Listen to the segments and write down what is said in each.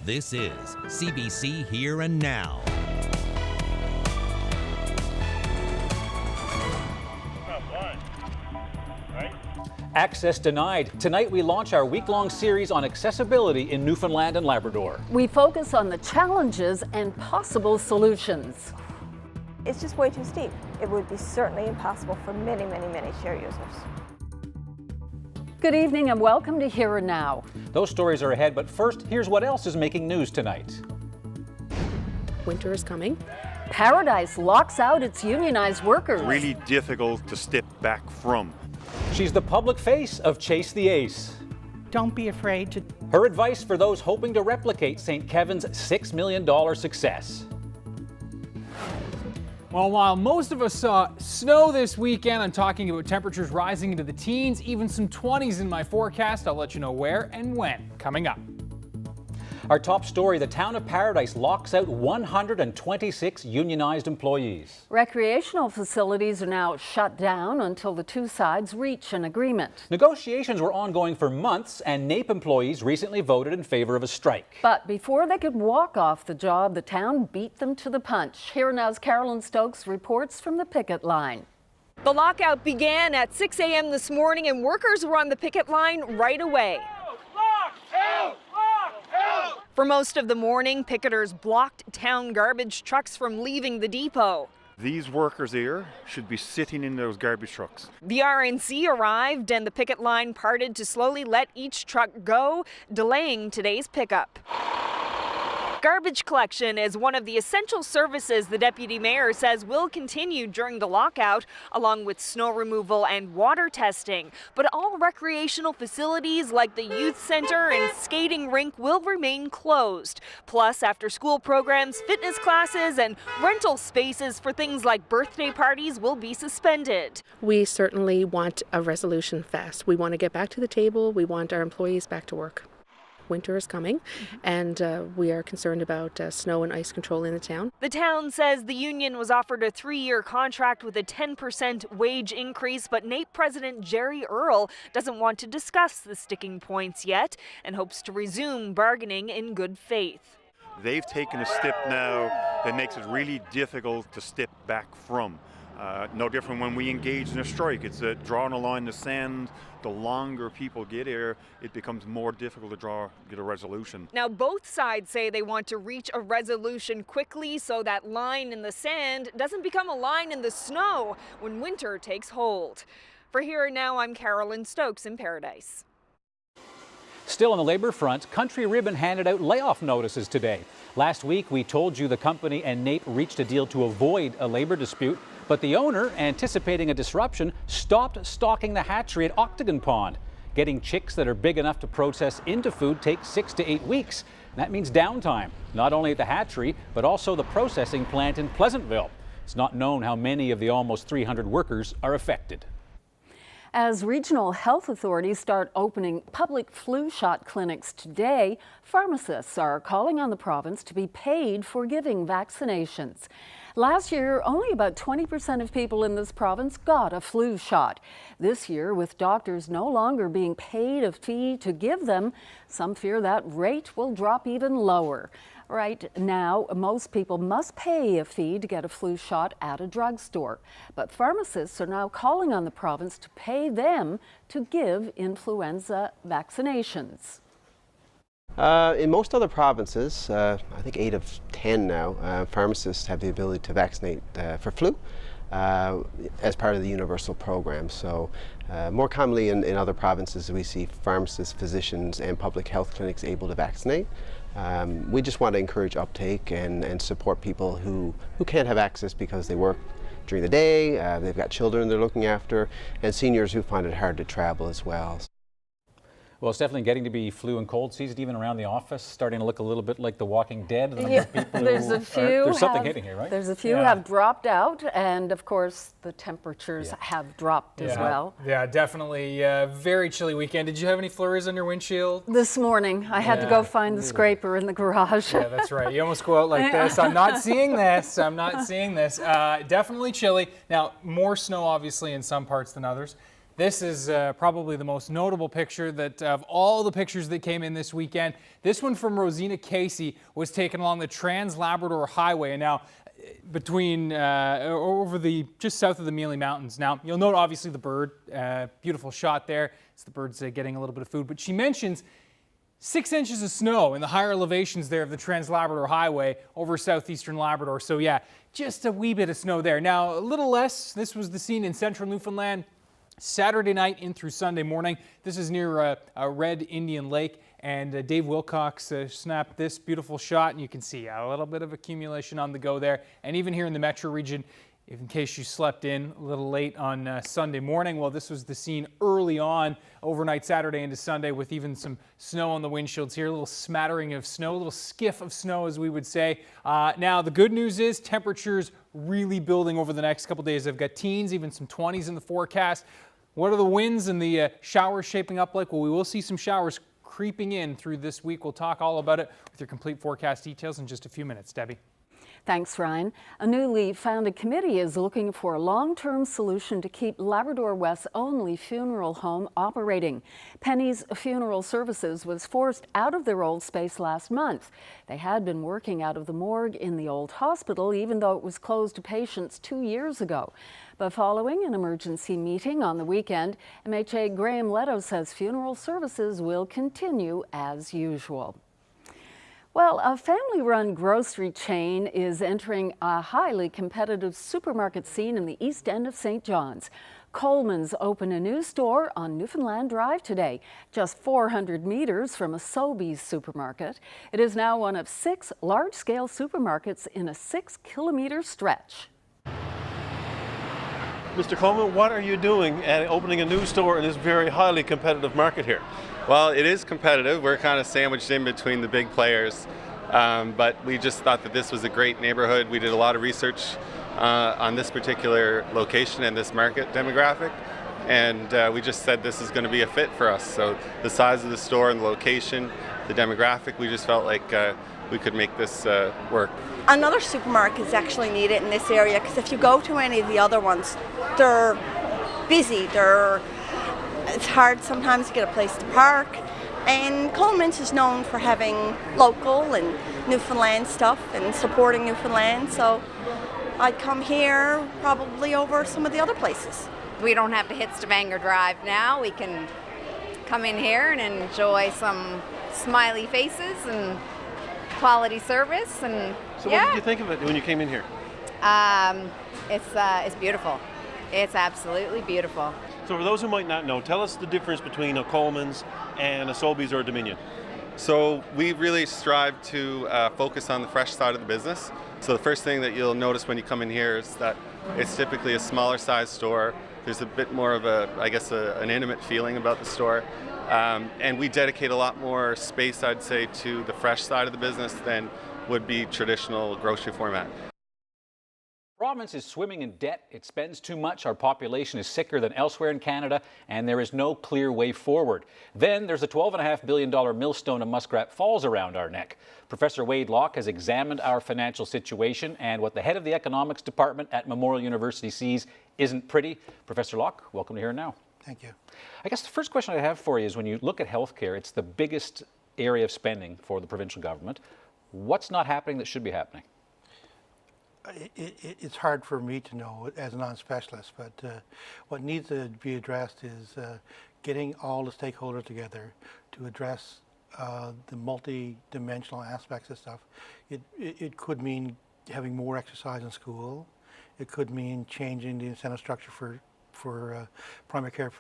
This is CBC Here and Now. Access denied. Tonight we launch our week-long series on accessibility in Newfoundland and Labrador. We focus on the challenges and possible solutions. It's just way too steep. It would be certainly impossible for many chair users. Good evening and welcome to Here and Now. Those stories are ahead, but first, here's what else is making news tonight. Winter is coming. Paradise locks out its unionized workers. Really difficult to step back from. She's the public face of Chase the Ace. Don't be afraid to. Her advice for those hoping to replicate St. Kevin's $6 million success. Well, while most of us saw snow this weekend, I'm talking about temperatures rising into the teens, even some 20s in my forecast. I'll let you know where and when, coming up. Our top story, the town of Paradise locks out 126 unionized employees. Recreational facilities are now shut down until the two sides reach an agreement. Negotiations were ongoing for months, and NAPE employees recently voted in favor of a strike. But before they could walk off the job, the town beat them to the punch. Here Now's Carolyn Stokes reports from the picket line. The lockout began at 6 a.m. this morning, and workers were on the picket line right away. For most of the morning, picketers blocked town garbage trucks from leaving the depot. These workers here should be sitting in those garbage trucks. The RNC arrived and the picket line parted to slowly let each truck go, delaying today's pickup. Garbage collection is one of the essential services the deputy mayor says will continue during the lockout, along with snow removal and water testing. But all recreational facilities like the youth center and skating rink will remain closed. Plus, after-school programs, fitness classes, and rental spaces for things like birthday parties will be suspended. We certainly want a resolution fast. We want to get back to the table. We want our employees back to work. Winter is coming, and we are concerned about snow and ice control in the town. The town says the union was offered a 3-year contract with a 10% wage increase, but NAPE President Jerry Earl doesn't want to discuss the sticking points yet and hopes to resume bargaining in good faith. They've taken a step now that makes it really difficult to step back from. No different when we engage in a strike. It's drawing a line in the sand. The longer people get here, it becomes more difficult to get a resolution. Now, both sides say they want to reach a resolution quickly so that line in the sand doesn't become a line in the snow when winter takes hold. For Here and Now, I'm Carolyn Stokes in Paradise. Still on the labor front, Country Ribbon handed out layoff notices today. Last week, we told you the company and NAPE reached a deal to avoid a labor dispute, but the owner, anticipating a disruption, stopped stocking the hatchery at Octagon Pond. Getting chicks that are big enough to process into food takes 6 to 8 weeks. And that means downtime, not only at the hatchery, but also the processing plant in Pleasantville. It's not known how many of the almost 300 workers are affected. As regional health authorities start opening public flu shot clinics today, pharmacists are calling on the province to be paid for giving vaccinations. Last year, only about 20% of people in this province got a flu shot. This year, with doctors no longer being paid a fee to give them, some fear that rate will drop even lower. Right now, most people must pay a fee to get a flu shot at a drugstore. But pharmacists are now calling on the province to pay them to give influenza vaccinations. In most other provinces, I think 8 of 10 now, pharmacists have the ability to vaccinate for flu as part of the universal program. So more commonly in other provinces, we see pharmacists, physicians, and public health clinics able to vaccinate. We just want to encourage uptake and support people who can't have access because they work during the day, they've got children they're looking after, and seniors who find it hard to travel as well. Well, it's definitely getting to be flu and cold season, even around the office, starting to look a little bit like The Walking Dead. There's something hitting here, right? There's a few have dropped out, and of course the temperatures have dropped as well. Yeah, definitely. Very chilly weekend. Did you have any flurries on your windshield? This morning, I had to go find the scraper in the garage. Yeah, that's right. You almost go out like this. I'm not seeing this. I'm not seeing this. Definitely chilly. Now, more snow, obviously, in some parts than others. This is probably the most notable picture that of all the pictures that came in this weekend. This one from Rosina Casey was taken along the Trans-Labrador Highway, and now between over the just south of the Mealy Mountains. Now you'll note obviously the bird, beautiful shot there. It's the birds getting a little bit of food, but she mentions 6 inches of snow in the higher elevations there of the Trans-Labrador Highway over southeastern Labrador. So yeah, just a wee bit of snow there. Now a little less. This was the scene in central Newfoundland Saturday night in through Sunday morning. This is near Red Indian Lake, and Dave Wilcox snapped this beautiful shot, and you can see a little bit of accumulation on the go there. And even here in the metro region, if in case you slept in a little late on Sunday morning, well, this was the scene early on overnight Saturday into Sunday with even some snow on the windshields here, a little smattering of snow, a little skiff of snow, as we would say. Now, the good news is temperatures really building over the next couple days. I've got teens, even some 20s in the forecast. What are the winds and the showers shaping up like? Well, we will see some showers creeping in through this week. We'll talk all about it with your complete forecast details in just a few minutes. Debbie. Thanks, Ryan. A newly founded committee is looking for a long-term solution to keep Labrador West's only funeral home operating. Penny's Funeral Services was forced out of their old space last month. They had been working out of the morgue in the old hospital, even though it was closed to patients 2 years ago. But following an emergency meeting on the weekend, MHA Graham Leto says funeral services will continue as usual. Well, a family-run grocery chain is entering a highly competitive supermarket scene in the east end of St. John's. Coleman's opened a new store on Newfoundland Drive today, just 400 meters from a Sobeys supermarket. It is now one of 6 large-scale supermarkets in a 6-kilometer stretch. Mr. Coleman, what are you doing at opening a new store in this very highly competitive market here? Well, it is competitive. We're kind of sandwiched in between the big players, but we just thought that this was a great neighborhood. We did a lot of research on this particular location and this market demographic, and we just said this is going to be a fit for us. So the size of the store and the location, the demographic, we just felt like we could make this work. Another supermarket is actually needed in this area, because if you go to any of the other ones, they're busy, it's hard sometimes to get a place to park, and Coleman's is known for having local and Newfoundland stuff and supporting Newfoundland, so I'd come here probably over some of the other places. We don't have to hit Stavanger Drive now. We can come in here and enjoy some smiley faces and quality service. And so what did you think of it when you came in here? It's beautiful. It's absolutely beautiful. So for those who might not know, tell us the difference between a Coleman's and a Sobeys or a Dominion. So we really strive to focus on the fresh side of the business. So the first thing that you'll notice when you come in here is that it's typically a smaller size store. There's a bit more of an intimate feeling about the store. And we dedicate a lot more space, I'd say, to the fresh side of the business than would be traditional grocery format. The province is swimming in debt. It spends too much. Our population is sicker than elsewhere in Canada, and there is no clear way forward. Then there's a $12.5 billion millstone of Muskrat Falls around our neck. Professor Wade Locke has examined our financial situation, and what the head of the economics department at Memorial University sees isn't pretty. Professor Locke, welcome to Here and Now. Thank you. I guess the first question I have for you is, when you look at healthcare, it's the biggest area of spending for the provincial government. What's not happening that should be happening? It's hard for me to know as a non-specialist, but what needs to be addressed is getting all the stakeholders together to address the multi-dimensional aspects of stuff. It could mean having more exercise in school. It could mean changing the incentive structure for primary care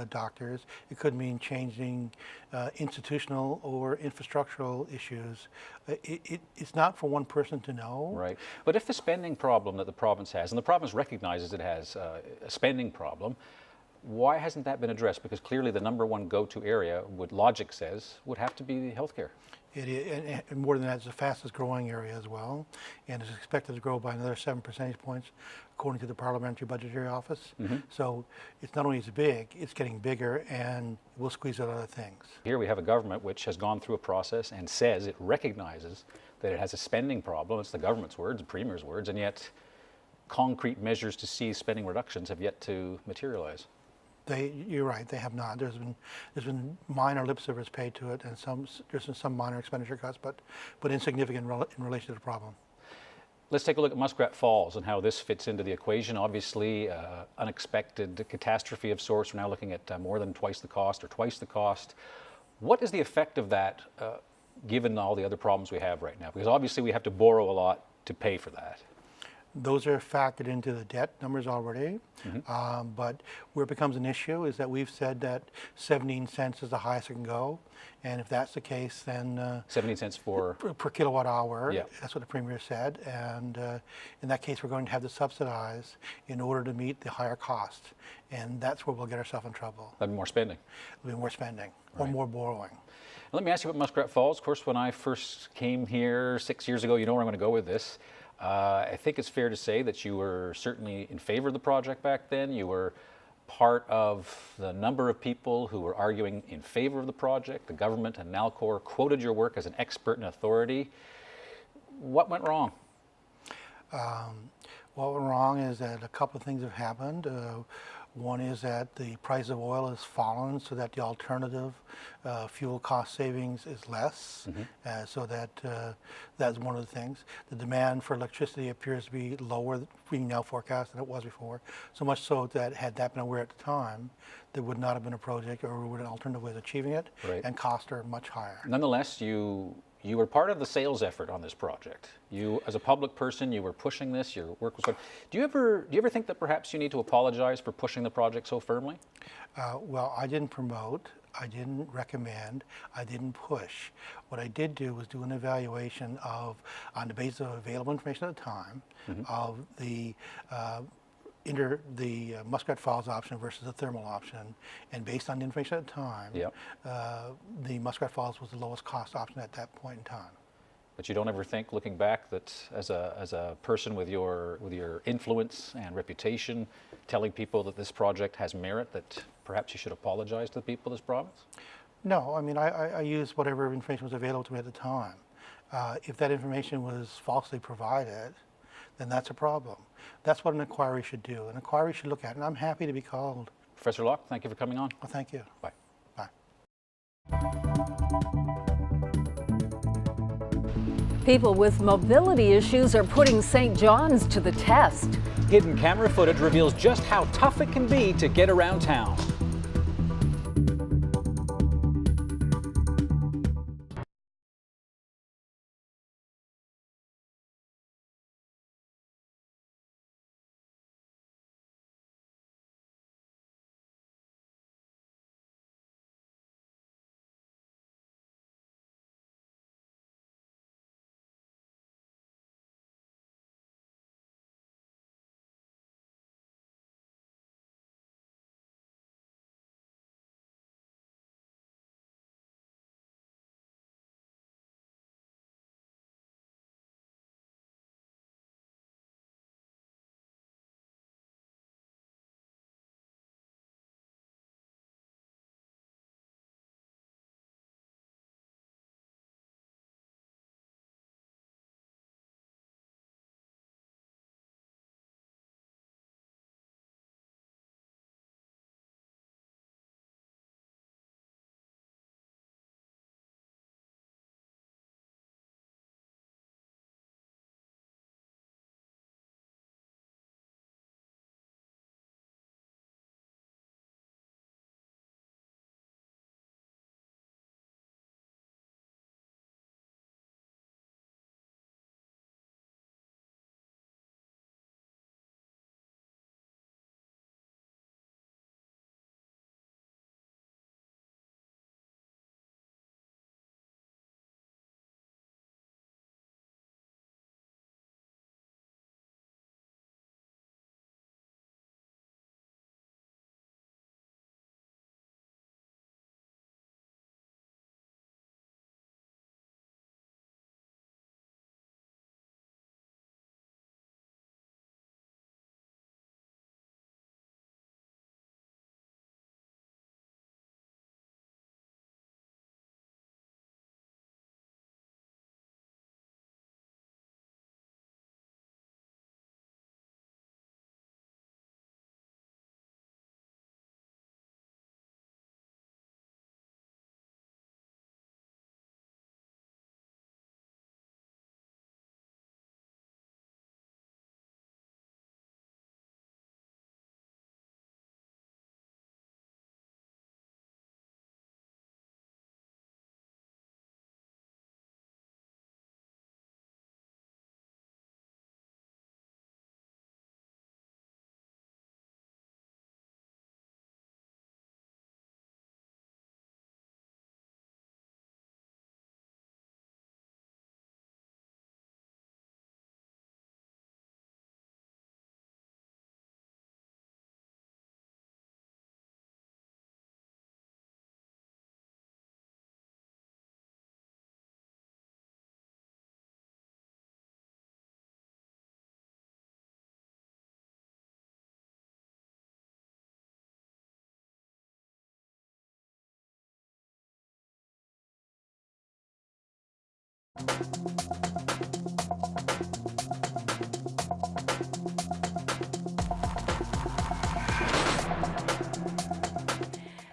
doctors. It could mean changing institutional or infrastructural issues. It's not for one person to know. Right. But if the spending problem that the province has, and the province recognizes it has a spending problem, why hasn't that been addressed? Because clearly the number one go-to area, what logic says, would have to be healthcare. It is, and more than that, it's the fastest growing area as well, and it's expected to grow by another 7 percentage points, according to the Parliamentary Budgetary Office. Mm-hmm. So it's not only is it big, it's getting bigger, and we'll squeeze out other things. Here we have a government which has gone through a process and says it recognizes that it has a spending problem. It's the government's words, the Premier's words, and yet concrete measures to see spending reductions have yet to materialize. You're right, they have not. There's been minor lip service paid to it, and there's been some minor expenditure cuts, but insignificant in relation to the problem. Let's take a look at Muskrat Falls and how this fits into the equation. Obviously, unexpected catastrophe of sorts. We're now looking at more than twice the cost or twice the cost. What is the effect of that, given all the other problems we have right now? Because obviously we have to borrow a lot to pay for that. Those are factored into the debt numbers already, but where it becomes an issue is that we've said that 17 cents is the highest it can go, and if that's the case, then 17 cents per kilowatt hour. Yeah. That's what the Premier said, and in that case, we're going to have to subsidize in order to meet the higher cost, and that's where we'll get ourselves in trouble. That'd be more spending. It'll be more spending or more borrowing. Let me ask you about Muskrat Falls. Of course, when I first came here 6 years ago, you know where I'm going to go with this. I think it's fair to say that you were certainly in favor of the project back then. You were part of the number of people who were arguing in favor of the project. The government and Nalcor quoted your work as an expert and authority. What went wrong? What went wrong is that a couple of things have happened. One is that the price of oil has fallen so that the alternative fuel cost savings is less, so that's one of the things. The demand for electricity appears to be lower, being now forecast, than it was before, so much so that had that been aware at the time, there would not have been a project or would an alternative way of achieving it, and costs are much higher. Nonetheless, you were part of the sales effort on this project. You, as a public person, you were pushing this, your work was good. Do you ever think that perhaps you need to apologize for pushing the project so firmly? Well, I didn't promote, I didn't recommend, I didn't push. What I did do was do an evaluation of, on the basis of available information at the time, of the Muskrat Falls option versus the thermal option, and based on the information at the time, the Muskrat Falls was the lowest cost option at that point in time. But you don't ever think, looking back, that as a person with your influence and reputation, telling people that this project has merit, that perhaps you should apologize to the people of this province? No, I mean, I used whatever information was available to me at the time. If that information was falsely provided, then that's a problem. That's what an inquiry should do. An inquiry should look at it, and I'm happy to be called. Professor Locke, thank you for coming on. Well, thank you. Bye. Bye. People with mobility issues are putting St. John's to the test. Hidden camera footage reveals just how tough it can be to get around town.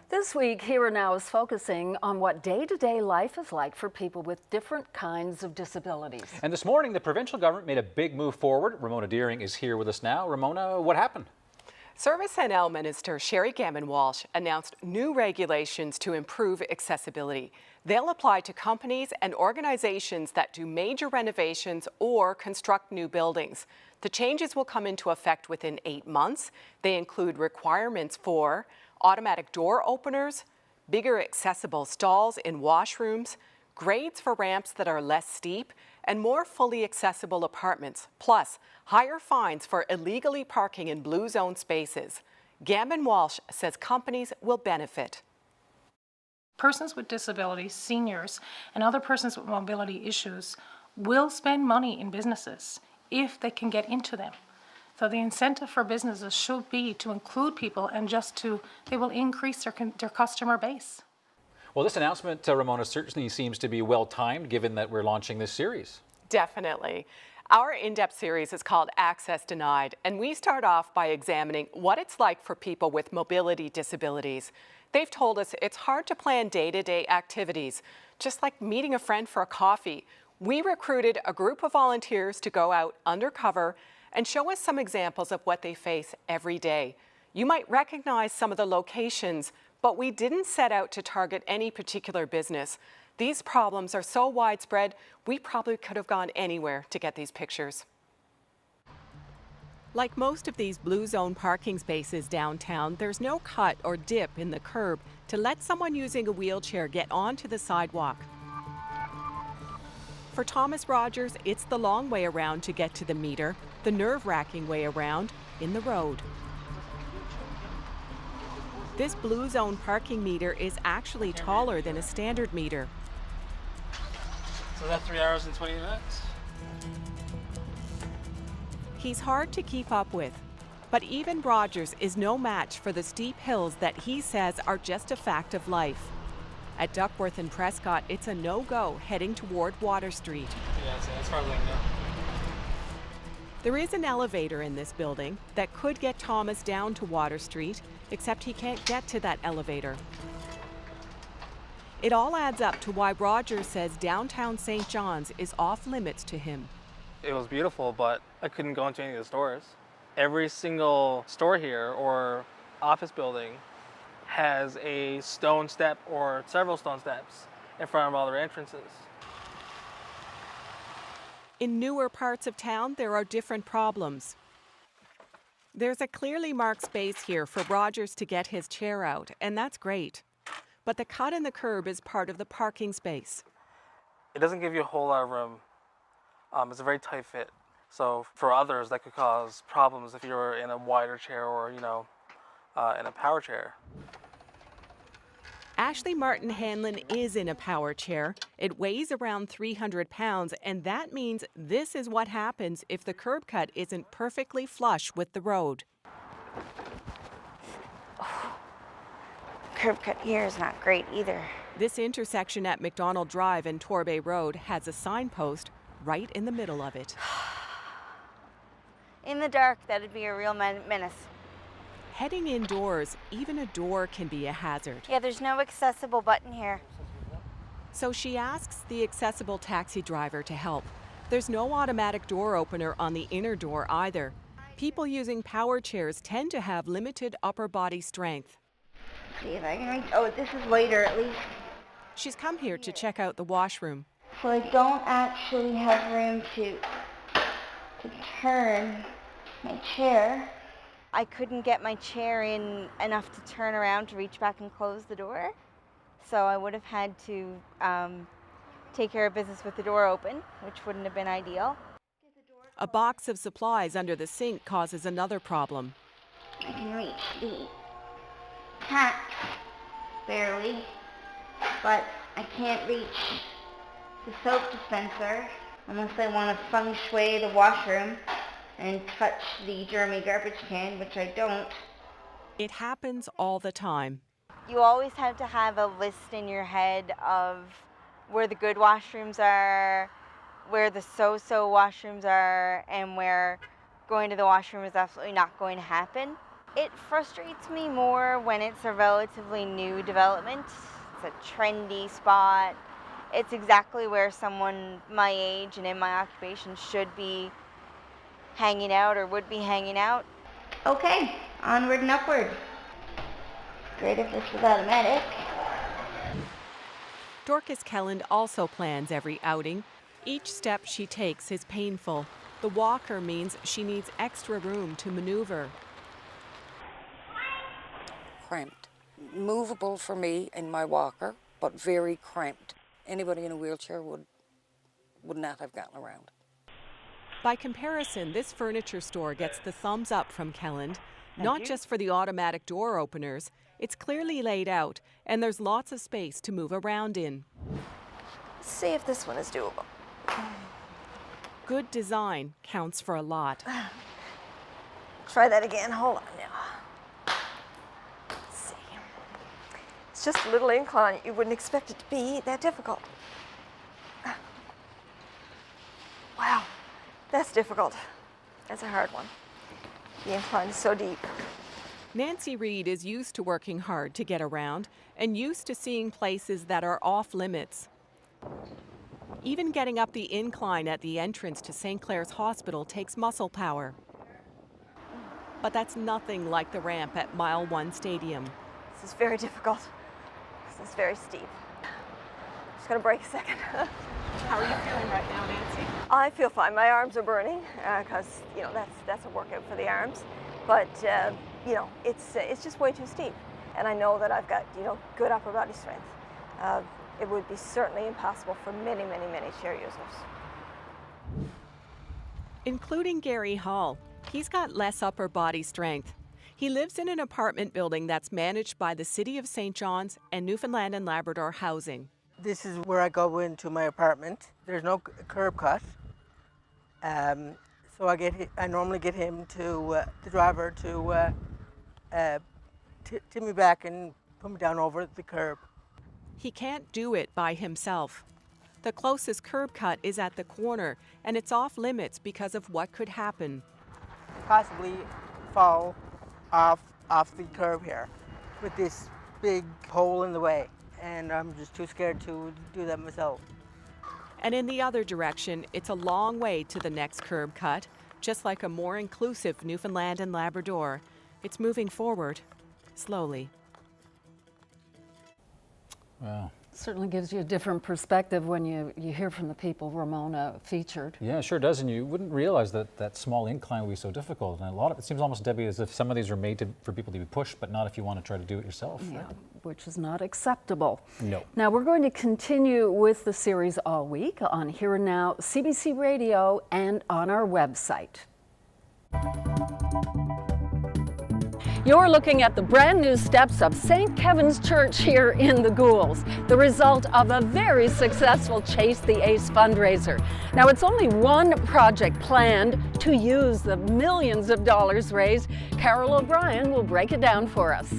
This week, Here and Now is focusing on what day-to-day life is like for people with different kinds of disabilities. And this morning, the provincial government made a big move forward. Ramona Deering is here with us now. Ramona, what happened? Service NL Minister Sherry Gammon-Walsh announced new regulations to improve accessibility. They'll apply to companies and organizations that do major renovations or construct new buildings. The changes will come into effect within 8 months. They include requirements for automatic door openers, bigger accessible stalls in washrooms, grades for ramps that are less steep, and more fully accessible apartments, plus higher fines for illegally parking in blue zone spaces. Gammon-Walsh says companies will benefit. Persons with disabilities, seniors, and other persons with mobility issues will spend money in businesses if they can get into them. So the incentive for businesses should be to include people and they will increase their customer base. Well, this announcement, Ramona, certainly seems to be well timed given that we're launching this series. Definitely. Our in-depth series is called Access Denied, and we start off by examining what it's like for people with mobility disabilities. They've told us it's hard to plan day-to-day activities, just like meeting a friend for a coffee. We recruited a group of volunteers to go out undercover and show us some examples of what they face every day. You might recognize some of the locations, but we didn't set out to target any particular business. These problems are so widespread, we probably could have gone anywhere to get these pictures. Like most of these blue zone parking spaces downtown, there's no cut or dip in the curb to let someone using a wheelchair get onto the sidewalk. For Thomas Rogers, it's the long way around to get to the meter, the nerve-wracking way around in the road. This blue zone parking meter is actually taller than a standard meter. So that's 3 hours and 20 minutes? He's hard to keep up with, but even Rogers is no match for the steep hills that he says are just a fact of life. At Duckworth and Prescott, it's a no-go heading toward Water Street. Yeah, that's far like no. There is an elevator in this building that could get Thomas down to Water Street, except he can't get to that elevator. It all adds up to why Rogers says downtown St. John's is off limits to him. It was beautiful, but I couldn't go into any of the stores. Every single store here or office building has a stone step or several stone steps in front of all their entrances. In newer parts of town, there are different problems. There's a clearly marked space here for Rogers to get his chair out, and that's great. But the cut in the curb is part of the parking space. It doesn't give you a whole lot of room. It's a very tight fit. So for others, that could cause problems if you were in a wider chair or, in a power chair. Ashley Martin Hanlon is in a power chair. It weighs around 300 pounds, and that means this is what happens if the curb cut isn't perfectly flush with the road. Curb cut here is not great either. This intersection at McDonald Drive and Torbay Road has a signpost right in the middle of it. In the dark, that'd be a real menace. Heading indoors, even a door can be a hazard. Yeah, there's no accessible button here. So she asks the accessible taxi driver to help. There's no automatic door opener on the inner door either. People using power chairs tend to have limited upper body strength. See if I can reach. Oh, this is wider at least. She's come here to check out the washroom. So I don't actually have room to turn my chair. I couldn't get my chair in enough to turn around to reach back and close the door. So I would have had to take care of business with the door open, which wouldn't have been ideal. A box of supplies under the sink causes another problem. I can reach the tap barely, but I can't reach the soap dispenser unless I want to feng shui the washroom and touch the germy garbage can, which I don't. It happens all the time. You always have to have a list in your head of where the good washrooms are, where the so-so washrooms are, and where going to the washroom is absolutely not going to happen. It frustrates me more when it's a relatively new development. It's a trendy spot. It's exactly where someone my age and in my occupation should be hanging out or would be hanging out. Okay, onward and upward. Great if this was automatic. Dorcas Kelland also plans every outing. Each step she takes is painful. The walker means she needs extra room to maneuver. Cramped. Movable for me in my walker, but very cramped. Anybody in a wheelchair would not have gotten around. By comparison, this furniture store gets the thumbs up from Kelland, not just for the automatic door openers. It's clearly laid out, and there's lots of space to move around in. Let's see if this one is doable. Good design counts for a lot. Try that again. Hold on now. Let's see. It's just a little incline. You wouldn't expect it to be that difficult. Wow, that's difficult. That's a hard one. The incline is so deep. Nancy Reed is used to working hard to get around and used to seeing places that are off limits. Even getting up the incline at the entrance to St. Clair's Hospital takes muscle power. But that's nothing like the ramp at Mile 1 Stadium. This is very difficult. This is very steep. Just gonna break a second. How are you feeling right now, Nancy? I feel fine. My arms are burning because that's a workout for the arms. But it's just way too steep, and I know that I've got good upper body strength. It would be certainly impossible for many, many, many chair users. Including Gary Hall. He's got less upper body strength. He lives in an apartment building that's managed by the City of St. John's and Newfoundland and Labrador Housing. This is where I go into my apartment. There's no curb cut. So I normally get him the driver to tip me back and put me down over the curb. He can't do it by himself. The closest curb cut is at the corner, and it's off limits because of what could happen. Possibly fall off the curb here with this big hole in the way, and I'm just too scared to do that myself. And in the other direction, it's a long way to the next curb cut, just like a more inclusive Newfoundland and Labrador. It's moving forward, slowly. Wow. Certainly gives you a different perspective when you hear from the people Ramona featured. Yeah, it sure does, and you wouldn't realize that small incline would be so difficult. And it seems almost, Debbie, as if some of these are made for people to be pushed, but not if you want to try to do it yourself. Yeah, which is not acceptable. No. Now we're going to continue with the series all week on Here and Now, CBC Radio, and on our website. You're looking at the brand new steps of St. Kevin's Church here in the Goulds, the result of a very successful Chase the Ace fundraiser. Now, it's only one project planned to use the millions of dollars raised. Carol O'Brien will break it down for us.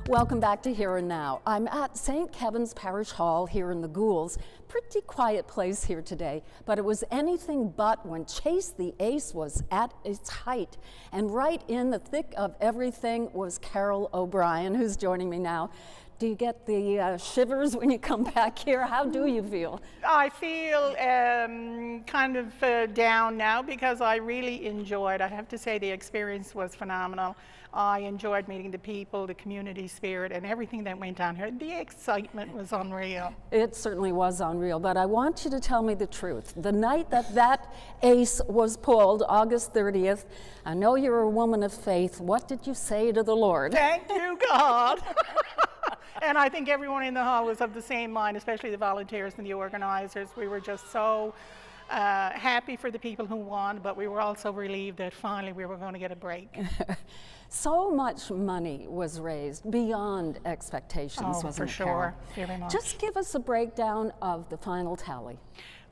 Welcome back to Here and Now. I'm at St. Kevin's Parish Hall here in the Goulds. Pretty quiet place here today, but it was anything but when Chase the Ace was at its height. And right in the thick of everything was Carol O'Brien, who's joining me now. Do you get the shivers when you come back here? How do you feel? I feel kind of down now because I really enjoyed, I have to say the experience was phenomenal. I enjoyed meeting the people, the community spirit, and everything that went on here. The excitement was unreal. It certainly was unreal, but I want you to tell me the truth. The night that ace was pulled, August 30th, I know you're a woman of faith. What did you say to the Lord? Thank you, God. And I think everyone in the hall was of the same mind, especially the volunteers and the organizers. We were just so happy for the people who won, but we were also relieved that finally we were going to get a break. So much money was raised beyond expectations, wasn't it, for sure, Carol? very much. Just give us a breakdown of the final tally.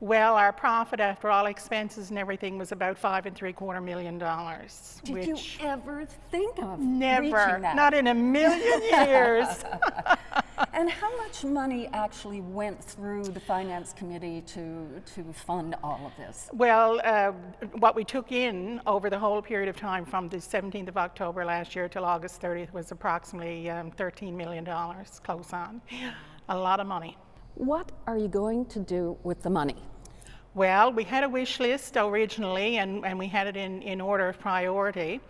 Well, our profit after all expenses and everything was about $5.75 million. Did you ever think of Never, reaching that? not in a million years. And how much money actually went through the finance committee to fund all of this? Well, what we took in over the whole period of time from the 17th of October last year till August 30th was approximately $13 million, close on. A lot of money. What are you going to do with the money? Well, we had a wish list originally, and we had it in order of priority.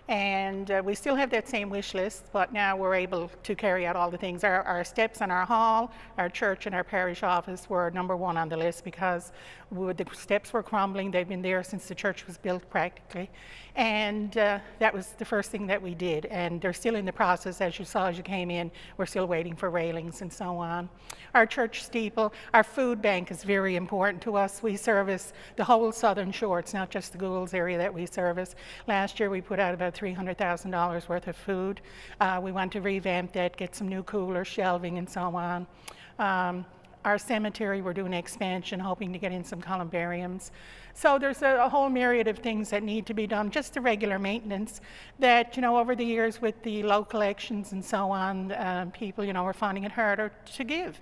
And we still have that same wish list, but now we're able to carry out all the things. Our steps in our hall, our church, and our parish office were #1 on the list because the steps were crumbling. They've been there since the church was built practically. And that was the first thing that we did. And they're still in the process, as you saw as you came in. We're still waiting for railings and so on. Our church steeple, our food bank is very important to us. We service the whole southern shore. It's not just the Goulds area that we service. Last year we put out about $300,000 worth of food. We want to revamp that, get some new coolers, shelving, and so on. Our cemetery, we're doing expansion, hoping to get in some columbariums. So there's a whole myriad of things that need to be done, just the regular maintenance that, over the years with the local elections and so on, people, are finding it harder to give.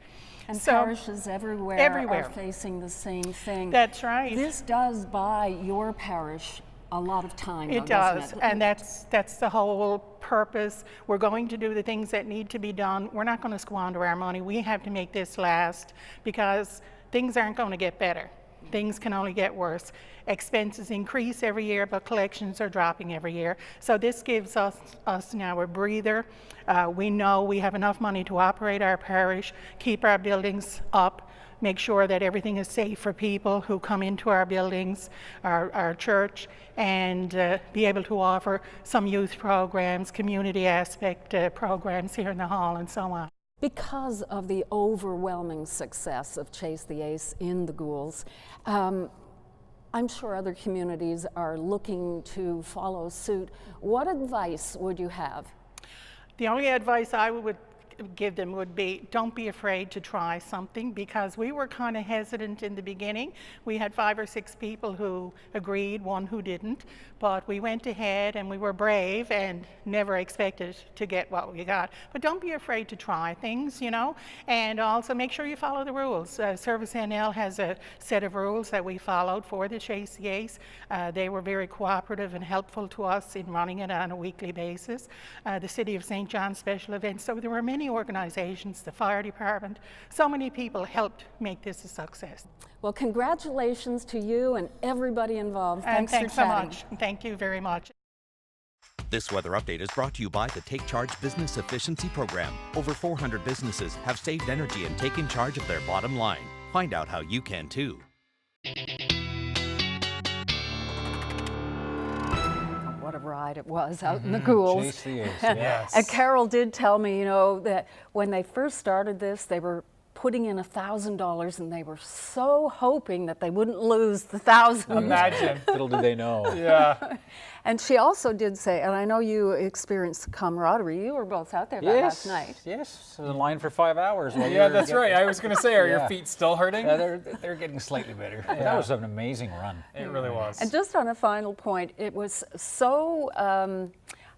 And so, parishes everywhere are facing the same thing. That's right. This does buy your parish a lot of time. It does, and that's the whole purpose. We're going to do the things that need to be done. We're not going to squander our money. We have to make this last because things aren't going to get better. Things can only get worse. Expenses increase every year, but collections are dropping every year. So this gives us now a breather. We know we have enough money to operate our parish, keep our buildings up, make sure that everything is safe for people who come into our buildings, our church, and be able to offer some youth programs, community aspect programs here in the hall and so on. Because of the overwhelming success of Chase the Ace in the Goulds, I'm sure other communities are looking to follow suit. What advice would you have? The only advice I would give them would be, don't be afraid to try something, because we were kind of hesitant in the beginning. We had 5 or 6 people who agreed, 1 who didn't, but we went ahead and we were brave and never expected to get what we got. But don't be afraid to try things, and also make sure you follow the rules. Service NL has a set of rules that we followed for the Chase the Ace. They were very cooperative and helpful to us in running it on a weekly basis. The City of St. John Special Events, so there were many organizations, the fire department, so many people helped make this a success. Well, congratulations to you and everybody involved. Thanks for so chatting. much. Thank you very much. This weather update is brought to you by the Take Charge Business Efficiency Program. Over 400 businesses have saved energy and taken charge of their bottom line. Find out how you can too. What a ride it was out in the Goulds. Chase the Ace, yes. And Carol did tell me, that when they first started this, they were putting in $1,000 and they were so hoping that they wouldn't lose the $1,000. Imagine. Little did they know. Yeah. And she also did say, and I know you experienced the camaraderie, you were both out there that last night. Yes, I was in line for 5 hours. Yeah, that's right. I was going to say, are your feet still hurting? They're getting slightly better. Yeah. That was an amazing run. It really was. And just on a final point, it was so,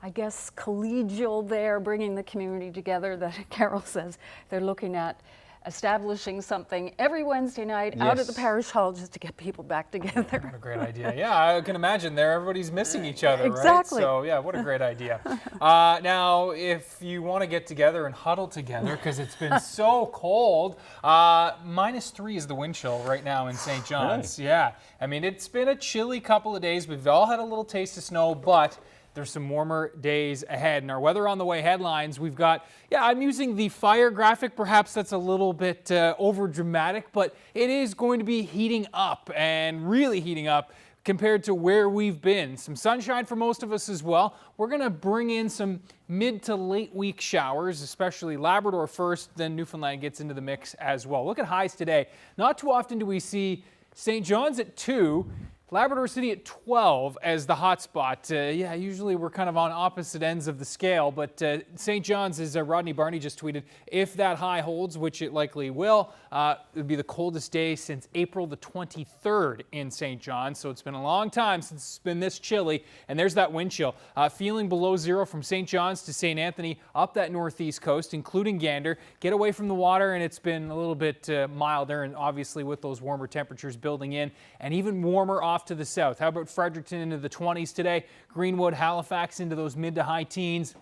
I guess, collegial there, bringing the community together that Carol says they're looking at establishing something every Wednesday night out at the parish hall just to get people back together. What a great idea. Yeah, I can imagine there everybody's missing each other, exactly. Right? So yeah, what a great idea. Now, if you want to get together and huddle together, because it's been so cold, -3 is the wind chill right now in St. John's. Really? Yeah, I mean, it's been a chilly couple of days. We've all had a little taste of snow, but there's some warmer days ahead. In our Weather on the Way headlines, we've got, I'm using the fire graphic. Perhaps that's a little bit over dramatic, but it is going to be heating up and really heating up compared to where we've been. Some sunshine for most of us as well. We're going to bring in some mid to late week showers, especially Labrador first, then Newfoundland gets into the mix as well. Look at highs today. Not too often do we see St. John's at 2, Labrador City at 12 as the hot spot. Usually we're kind of on opposite ends of the scale, but St. John's, as Rodney Barney just tweeted, if that high holds, which it likely will, it would be the coldest day since April the 23rd in St. John's. So it's been a long time since it's been this chilly, and there's that wind chill. Feeling below zero from St. John's to St. Anthony up that northeast coast, including Gander. Get away from the water, and it's been a little bit milder, and obviously with those warmer temperatures building in, and even warmer off to the south. How about Fredericton into the 20s today? Greenwood, Halifax into those mid to high teens.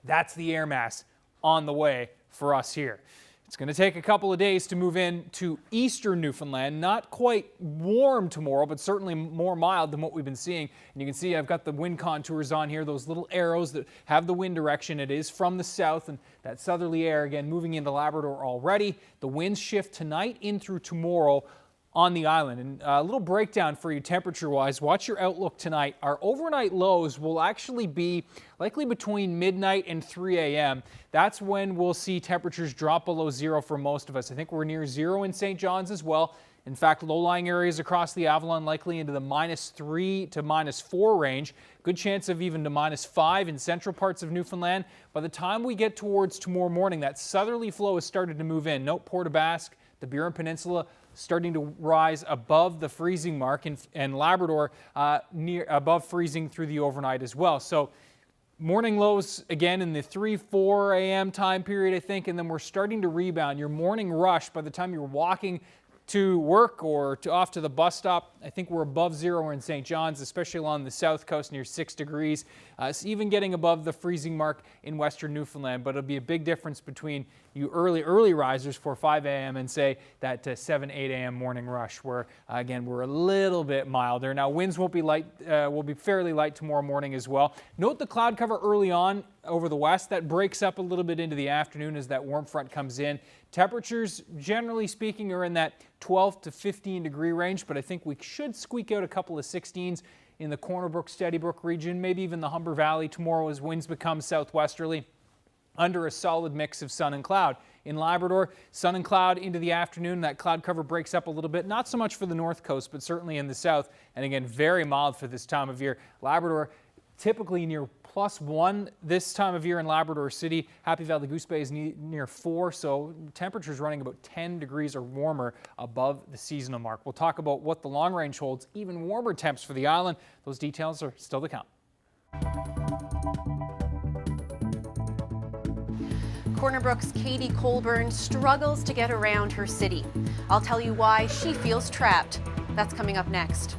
That's the air mass on the way for us here. It's going to take a couple of days to move in to eastern Newfoundland. Not quite warm tomorrow, but certainly more mild than what we've been seeing. And you can see I've got the wind contours on here, those little arrows that have the wind direction. It is from the south, and that southerly air again moving into Labrador already. The winds shift tonight in through tomorrow on the island. And a little breakdown for you temperature-wise. Watch your outlook tonight. Our overnight lows will actually be likely between midnight and 3 a.m. That's when we'll see temperatures drop below zero for most of us. I think we're near zero in St. John's as well. In fact, low-lying areas across the Avalon likely into the -3 to -4 range. Good chance of even to -5 in central parts of Newfoundland. By the time we get towards tomorrow morning, that southerly flow has started to move in. Note Port aux Basques, the Burin Peninsula, starting to rise above the freezing mark, and Labrador near above freezing through the overnight as well. So morning lows again in the 3-4 a.m. time period, I think, and then we're starting to rebound. Your morning rush, by the time you're walking to work or off to the bus stop, I think we're above zero in St. John's, especially along the south coast near 6 degrees. So even getting above the freezing mark in western Newfoundland, but it'll be a big difference between you early risers for 5 a.m. and say that 7-8 a.m. morning rush, where again we're a little bit milder. Now winds won't be light, will be fairly light tomorrow morning as well. Note the cloud cover early on over the west. That breaks up a little bit into the afternoon as that warm front comes in. Temperatures, generally speaking, are in that 12 to 15 degree range, but I think we should squeak out a couple of 16s in the Corner Brook, Steady Brook region, maybe even the Humber Valley tomorrow as winds become southwesterly under a solid mix of sun and cloud. In Labrador, sun and cloud into the afternoon. That cloud cover breaks up a little bit, not so much for the north coast, but certainly in the south. And again, very mild for this time of year. Labrador typically near +1 this time of year in Labrador City. Happy Valley Goose Bay is near 4, so temperatures running about 10 degrees or warmer above the seasonal mark. We'll talk about what the long range holds, even warmer temps for the island. Those details are still to come. Corner Brook's Katie Colburn struggles to get around her city. I'll tell you why she feels trapped. That's coming up next.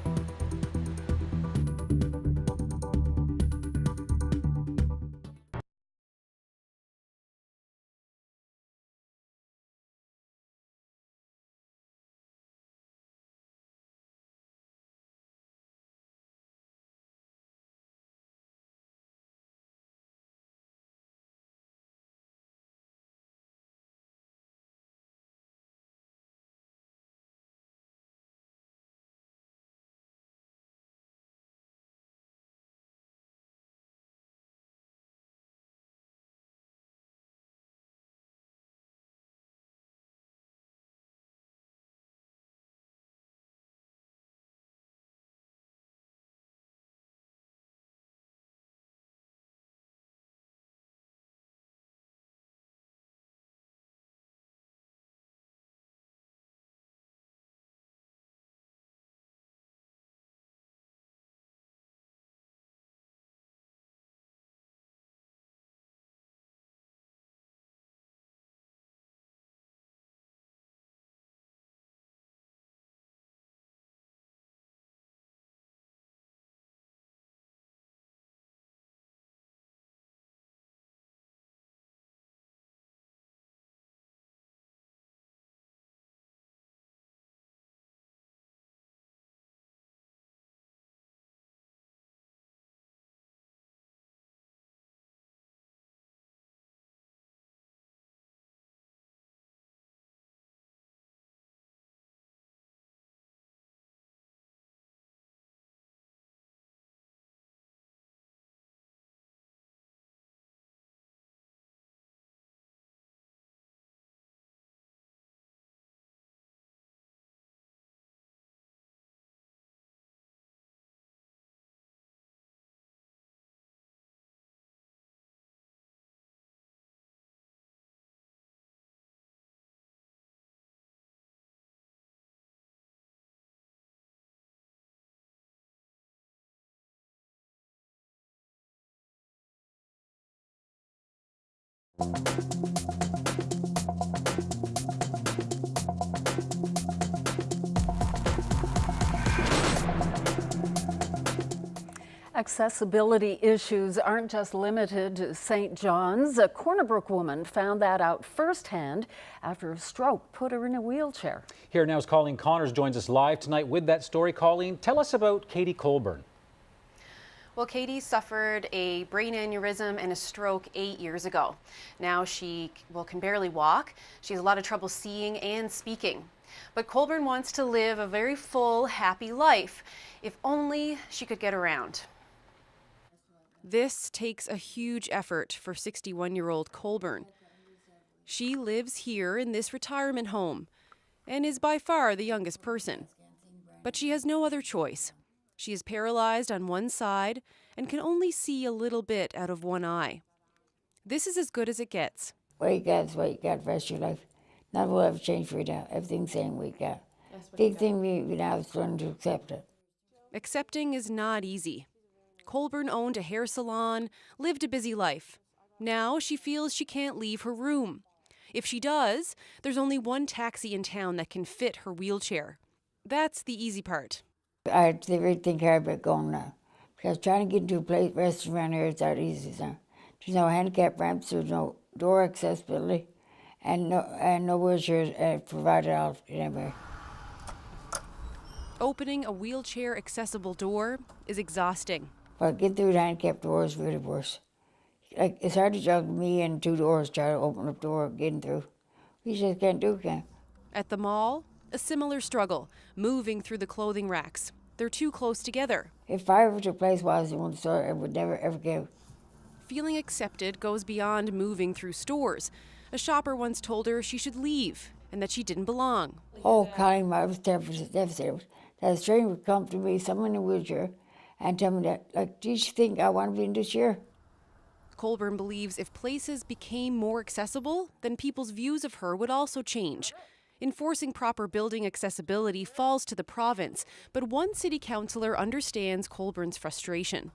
Accessibility issues aren't just limited to St. John's. A Corner Brook woman found that out firsthand after a stroke put her in a wheelchair. Here now is Colleen Connors joins us live tonight with that story. Colleen, tell us about Katie Colburn. Well, Katie suffered a brain aneurysm and a stroke 8 years ago. Now she can barely walk. She has a lot of trouble seeing and speaking. But Colburn wants to live a very full, happy life, if only she could get around. This takes a huge effort for 61-year-old Colburn. She lives here in this retirement home and is by far the youngest person. But she has no other choice. She is paralyzed on one side and can only see a little bit out of one eye. This is as good as it gets. What you got is what you got the rest of your life. Nothing will ever change for you now. Everything's the same we got. Big thing we now is learning to accept it. Accepting is not easy. Colburn owned a hair salon, lived a busy life. Now she feels she can't leave her room. If she does, there's only one taxi in town that can fit her wheelchair. That's the easy part. I had to really think hard about going now. Because trying to get into a place, restaurant around here is not easy. So. There's no handicap ramps, there's no door accessibility, and no wheelchairs provided out anywhere. Opening a wheelchair accessible door is exhausting. But getting through the handicap door is really worse. Like, it's hard to juggle me and two doors, try to open up the door, getting through. We just can't do it. At the mall, a similar struggle, moving through the clothing racks. They're too close together. If I ever took place while I was in one store, I would never ever go. Feeling accepted goes beyond moving through stores. A shopper once told her she should leave and that she didn't belong. Oh, Colleen, I was devastated. That a stranger would come to me, someone in a wheelchair, and tell me that, like, do you think I want to be in this chair? Colburn believes if places became more accessible, then people's views of her would also change. Enforcing proper building accessibility falls to the province, but one city councillor understands Colburn's frustration.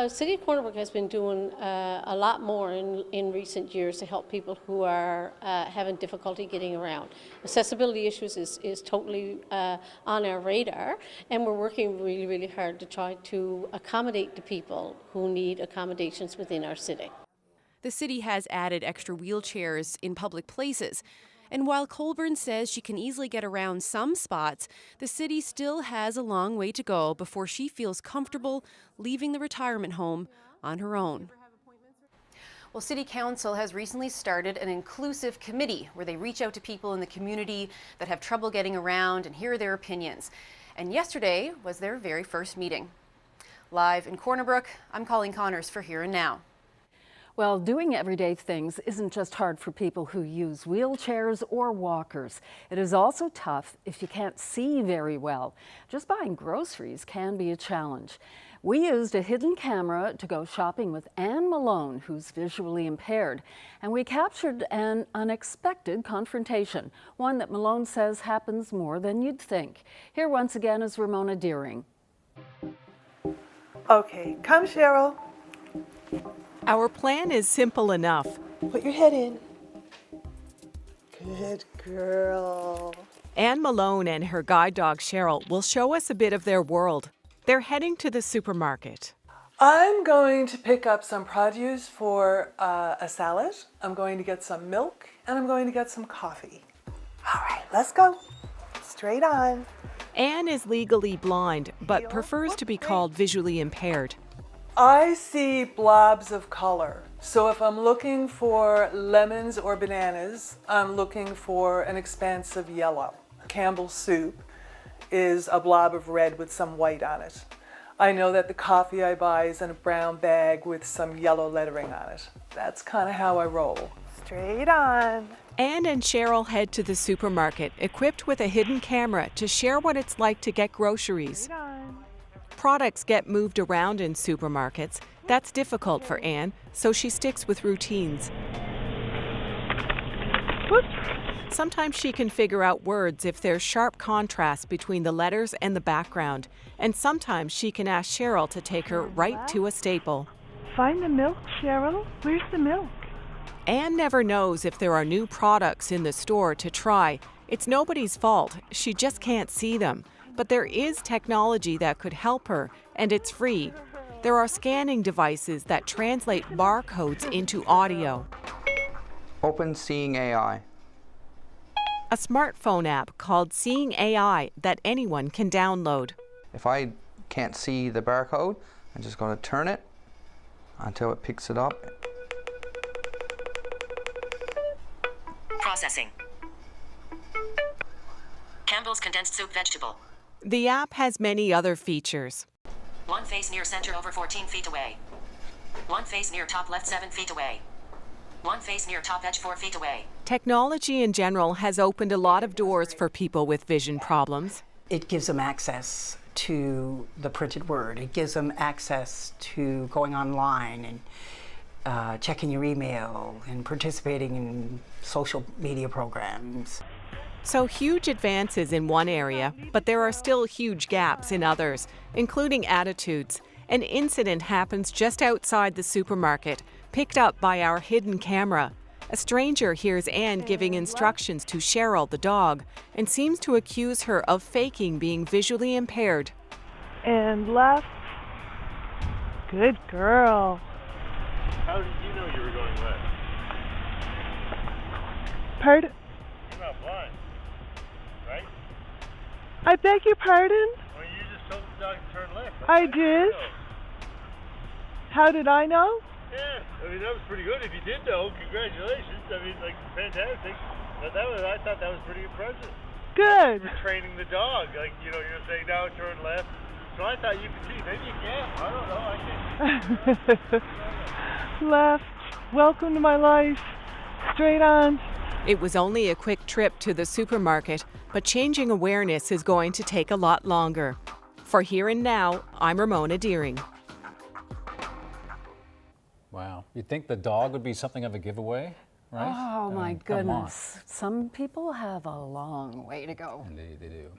City of Corner Brook has been doing a lot more in recent years to help people who are having difficulty getting around. Accessibility issues is totally on our radar, and we're working really, really hard to try to accommodate the people who need accommodations within our city. The city has added extra wheelchairs in public places. And while Colburn says she can easily get around some spots, the city still has a long way to go before she feels comfortable leaving the retirement home on her own. Well, City Council has recently started an inclusive committee where they reach out to people in the community that have trouble getting around and hear their opinions. And yesterday was their very first meeting. Live in Corner Brook, I'm Colleen Connors for Here and Now. Well, doing everyday things isn't just hard for people who use wheelchairs or walkers. It is also tough if you can't see very well. Just buying groceries can be a challenge. We used a hidden camera to go shopping with Anne Malone, who's visually impaired, and we captured an unexpected confrontation, one that Malone says happens more than you'd think. Here once again is Ramona Deering. Okay, come Cheryl. Our plan is simple enough. Put your head in. Good girl. Anne Malone and her guide dog Cheryl will show us a bit of their world. They're heading to the supermarket. I'm going to pick up some produce for a salad. I'm going to get some milk and I'm going to get some coffee. All right, let's go. Straight on. Anne is legally blind, but prefers to be called visually impaired. I see blobs of color. So if I'm looking for lemons or bananas, I'm looking for an expanse of yellow. Campbell's soup is a blob of red with some white on it. I know that the coffee I buy is in a brown bag with some yellow lettering on it. That's kind of how I roll. Straight on. Anne and Cheryl head to the supermarket, equipped with a hidden camera to share what it's like to get groceries. Straight on. Products get moved around in supermarkets. That's difficult for Anne, so she sticks with routines. Whoops. Sometimes she can figure out words if there's sharp contrast between the letters and the background. And sometimes she can ask Cheryl to take her right to a staple. Find the milk, Cheryl. Where's the milk? Anne never knows if there are new products in the store to try. It's nobody's fault. She just can't see them. But there is technology that could help her, and it's free. There are scanning devices that translate barcodes into audio. Open Seeing AI. A smartphone app called Seeing AI that anyone can download. If I can't see the barcode, I'm just going to turn it until it picks it up. Processing. Campbell's condensed soup vegetable. The app has many other features. One face near center over 14 feet away. One face near top left 7 feet away. One face near top edge 4 feet away. Technology in general has opened a lot of doors for people with vision problems. It gives them access to the printed word. It gives them access to going online and checking your email and participating in social media programs. So huge advances in one area, but there are still huge gaps in others, including attitudes. An incident happens just outside the supermarket, picked up by our hidden camera. A stranger hears Anne giving instructions to Cheryl, the dog, and seems to accuse her of faking being visually impaired. And left. Good girl. How did you know you were going left? Pardon? You're not blind, right? I beg your pardon? Well, you just told the dog to turn left. I did. How did I know? Yeah, I mean, that was pretty good. If you did know, congratulations. I mean, like, fantastic. But I thought that was pretty impressive. Good. You were training the dog. Like, you know, you're saying now turn left. So I thought you could see. Maybe you can't. I don't know. I can't. Left. Welcome to my life. Straight on. It was only a quick trip to the supermarket, but changing awareness is going to take a lot longer. For Here and Now, I'm Ramona Deering. Wow. You'd think the dog would be something of a giveaway, right? Oh, my come on. goodness. Some people have a long way to go. Indeed, they do.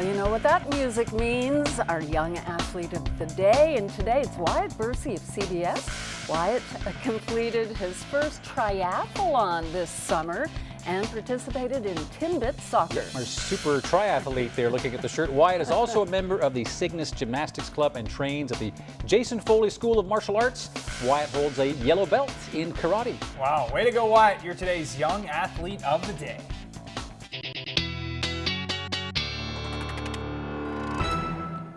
you know what that music means. Our young athlete of the day, and today it's Wyatt Bursey of CBS. Wyatt completed his first triathlon this summer and participated in Timbit soccer. Our super triathlete there looking at the shirt. Wyatt is also a member of the Cygnus Gymnastics Club and trains at the Jason Foley School of Martial Arts. Wyatt holds a yellow belt in karate. Wow, way to go, Wyatt. You're today's young athlete of the day.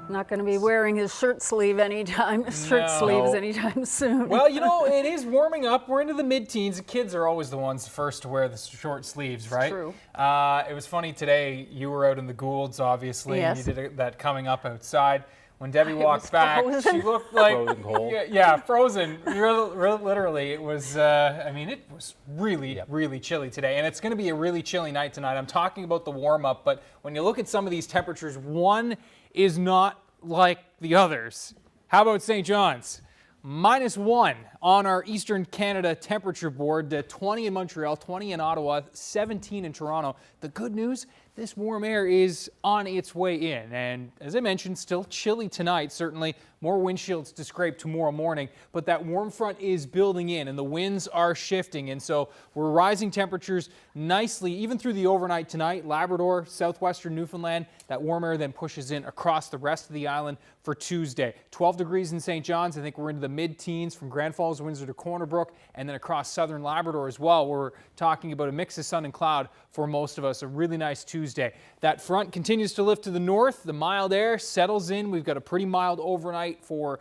Not going to be wearing his shirt sleeves anytime soon. Well, you know, it is warming up. We're into the mid-teens. The kids are always the ones first to wear the short sleeves, right? True. It was funny today. You were out in the Goulds, obviously. Yes. You did that coming up outside. When Debbie walked back, she looked like frozen cold. Yeah, frozen. Literally, it was. I mean, it was really, really chilly today, and it's going to be a really chilly night tonight. I'm talking about the warm-up, but when you look at some of these temperatures, one is not like the others. How about St. John's? -1 on our Eastern Canada temperature board, 20 in Montreal, 20 in Ottawa, 17 in Toronto. The good news, this warm air is on its way in. And as I mentioned, still chilly tonight, certainly more windshields to scrape tomorrow morning, but that warm front is building in and the winds are shifting. And so we're rising temperatures nicely, even through the overnight tonight. Labrador, southwestern Newfoundland, that warm air then pushes in across the rest of the island for Tuesday. 12 degrees in St. John's. I think we're into the mid-teens from Grand Falls, Windsor to Corner Brook, and then across southern Labrador as well. We're talking about a mix of sun and cloud for most of us. A really nice Tuesday. That front continues to lift to the north. The mild air settles in. We've got a pretty mild overnight for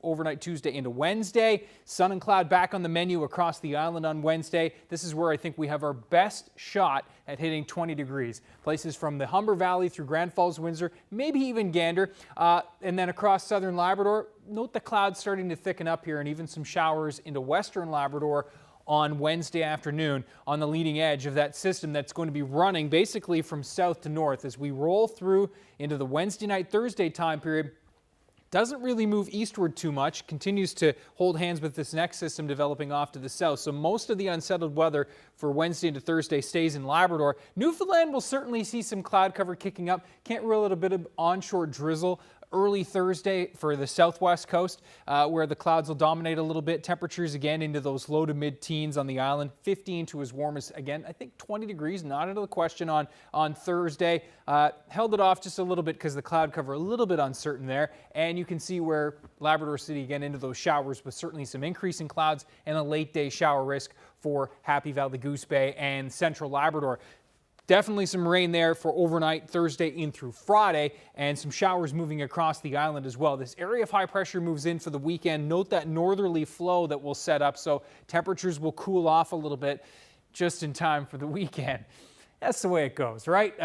overnight Tuesday into Wednesday. Sun and cloud back on the menu across the island on Wednesday. This is where I think we have our best shot at hitting 20 degrees. Places from the Humber Valley through Grand Falls, Windsor, maybe even Gander, and then across southern Labrador. Note the clouds starting to thicken up here and even some showers into western Labrador on Wednesday afternoon on the leading edge of that system that's going to be running basically from south to north as we roll through into the Wednesday night, Thursday time period. Doesn't really move eastward too much, continues to hold hands with this next system developing off to the south. So most of the unsettled weather for Wednesday into Thursday stays in Labrador. Newfoundland will certainly see some cloud cover kicking up. Can't rule out a bit of onshore drizzle early Thursday for the southwest coast where the clouds will dominate a little bit. Temperatures again into those low to mid-teens on the island. 15 to as warm as, again, I think 20 degrees, not out of the question on Thursday. Held it off just a little bit because the cloud cover a little bit uncertain there. And you can see where Labrador City again into those showers with certainly some increasing clouds and a late day shower risk for Happy Valley, Goose Bay and central Labrador. Definitely some rain there for overnight Thursday in through Friday and some showers moving across the island as well. This area of high pressure moves in for the weekend. Note that northerly flow that will set up so temperatures will cool off a little bit just in time for the weekend. That's the way it goes, right?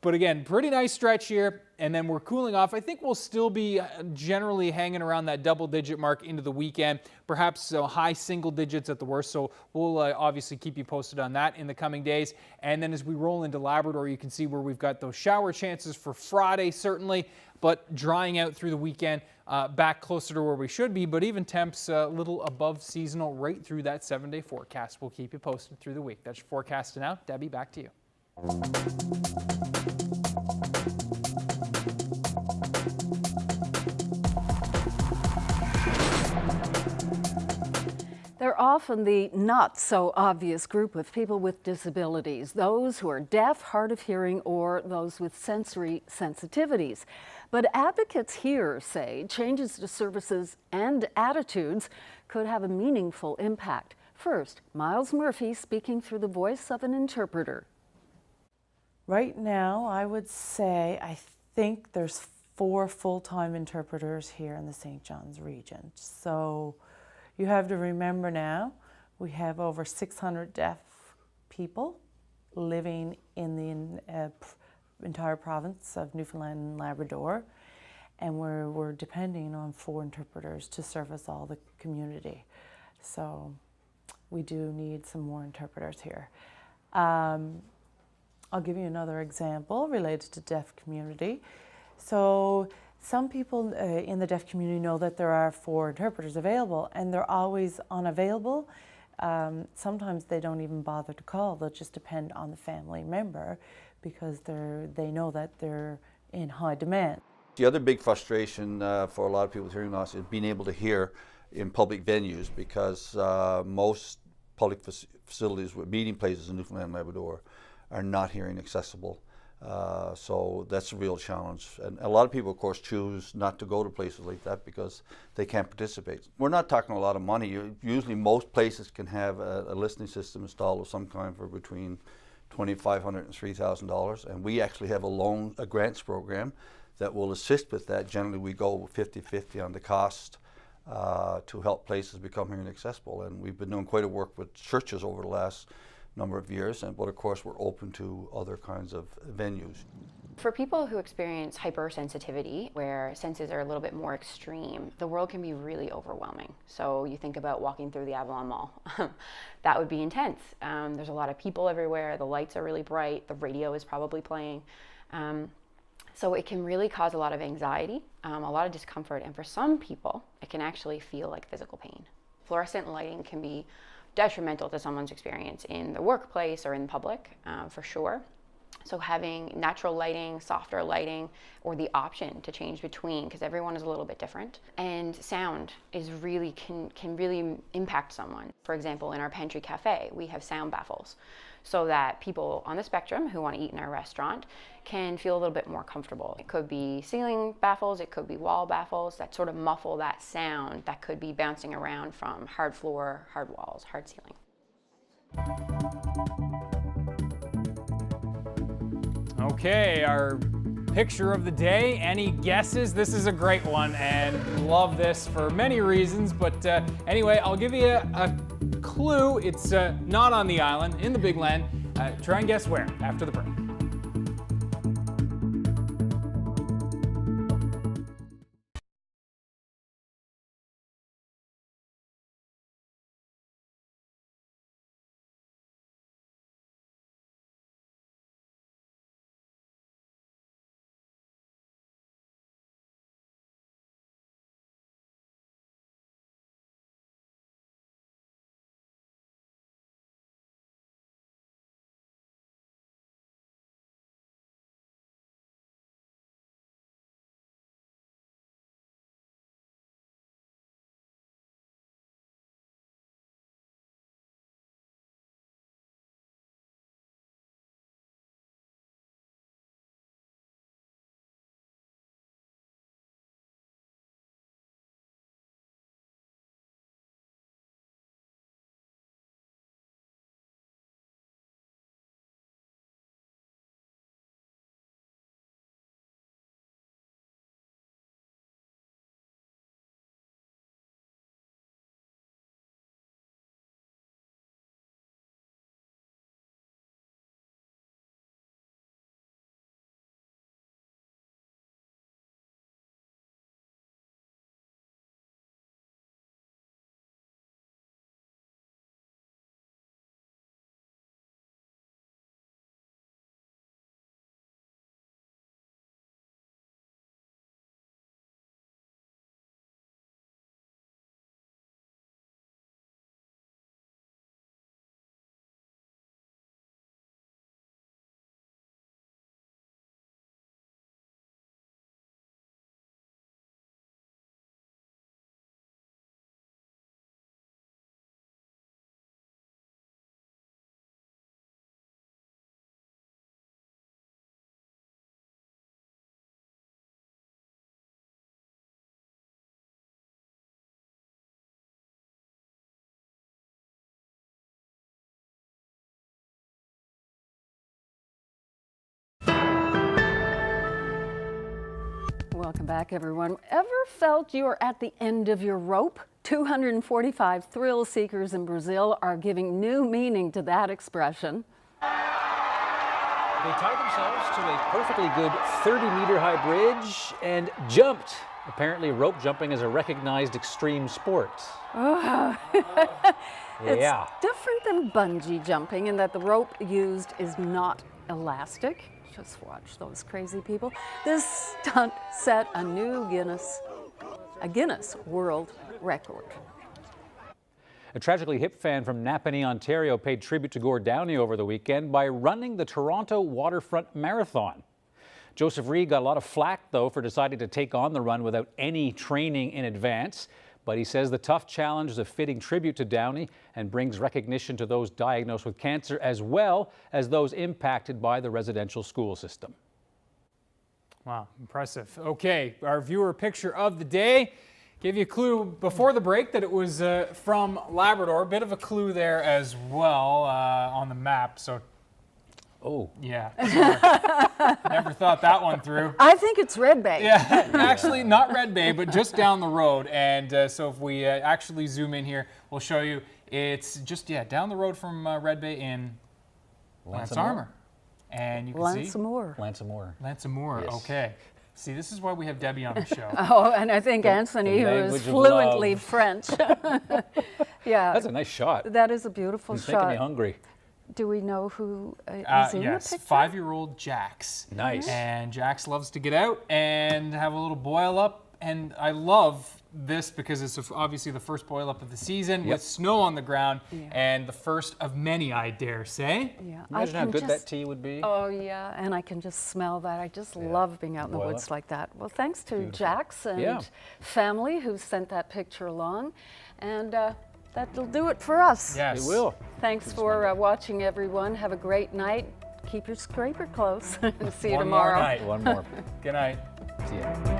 But again, pretty nice stretch here, and then we're cooling off. I think we'll still be generally hanging around that double-digit mark into the weekend, perhaps high single digits at the worst. So we'll obviously keep you posted on that in the coming days. And then as we roll into Labrador, you can see where we've got those shower chances for Friday, certainly, but drying out through the weekend, back closer to where we should be. But even temps a little above seasonal right through that 7-day forecast. We'll keep you posted through the week. That's your forecast now. Debbie, back to you. They're often the not so obvious group of people with disabilities, those who are deaf, hard of hearing, or those with sensory sensitivities. But advocates here say changes to services and attitudes could have a meaningful impact. First, Miles Murphy speaking through the voice of an interpreter. Right now, I would say I think there's 4 full-time interpreters here in the St. John's region. So you have to remember now, we have over 600 deaf people living in the entire province of Newfoundland and Labrador, and we're depending on 4 interpreters to service all the community. So we do need some more interpreters here. I'll give you another example related to deaf community. So some people in the deaf community know that there are 4 interpreters available, and they're always unavailable sometimes they don't even bother to call. They'll just depend on the family member because they know that they're in high demand. The other big frustration for a lot of people with hearing loss is being able to hear in public venues, because most public facilities with meeting places in Newfoundland and Labrador are not hearing accessible. So that's a real challenge. And a lot of people, of course, choose not to go to places like that because they can't participate. We're not talking a lot of money. Usually most places can have a listening system installed of some kind for between $2,500 and $3,000. And we actually have a grants program that will assist with that. Generally, we go 50-50 on the cost to help places become hearing accessible. And we've been doing quite a work with churches over the last number of years, but of course we're open to other kinds of venues. For people who experience hypersensitivity, where senses are a little bit more extreme, the world can be really overwhelming. So you think about walking through the Avalon Mall. That would be intense. There's a lot of people everywhere, the lights are really bright, the radio is probably playing. So it can really cause a lot of anxiety, a lot of discomfort, and for some people, it can actually feel like physical pain. Fluorescent lighting can be detrimental to someone's experience in the workplace or in public, for sure. So having natural lighting, softer lighting, or the option to change between, because everyone is a little bit different. And sound is really can really impact someone. For example, in our pantry cafe, we have sound baffles, so that people on the spectrum who want to eat in our restaurant can feel a little bit more comfortable. It could be ceiling baffles, it could be wall baffles that sort of muffle that sound that could be bouncing around from hard floor, hard walls, hard ceiling. Okay, our picture of the day. Any guesses? This is a great one and love this for many reasons, but anyway, I'll give you a clue. It's not on the island, in the big land. Try and guess where after the break. Welcome back, everyone. Ever felt you're at the end of your rope? 245 thrill seekers in Brazil are giving new meaning to that expression. They tied themselves to a perfectly good 30-meter high bridge and jumped. Apparently, rope jumping is a recognized extreme sport. Oh. Yeah. It's different than bungee jumping in that the rope used is not elastic. Just watch those crazy people. This stunt set a new Guinness World Record. A tragically hip fan from Napanee, Ontario paid tribute to Gord Downey over the weekend by running the Toronto Waterfront Marathon. Joseph Reed got a lot of flack, though, for deciding to take on the run without any training in advance. But he says the tough challenge is a fitting tribute to Downey and brings recognition to those diagnosed with cancer as well as those impacted by the residential school system. Wow, impressive. Okay, our viewer picture of the day. Gave you a clue before the break that it was from Labrador. A bit of a clue there as well on the map. So, oh, yeah. Never thought that one through. I think it's Red Bay. Yeah, actually not Red Bay, but just down the road. And so if we actually zoom in here, we'll show you. It's just down the road from Red Bay in Lance Armour. And you can see Lansamore. Yes. Okay. See, this is why we have Debbie on the show. Oh, and I think Anthony, who is fluently French. Yeah. That's a nice shot. That is a beautiful shot. It's making me hungry. Do we know who is in yes, the picture? 5-year-old Jax. Nice. And Jax loves to get out and have a little boil up. And I love this because it's obviously the first boil up of the season with snow on the ground and the first of many, I dare say. Yeah. Imagine how good that tea would be. Oh, yeah, and I can just smell that. I just love being out in the woods like that. Well, thanks to Jax and family who sent that picture along. And that'll do it for us. Yes. It will. Thanks for watching, everyone. Have a great night. Keep your scraper close. See you One tomorrow. more night. One more. Good night. See ya.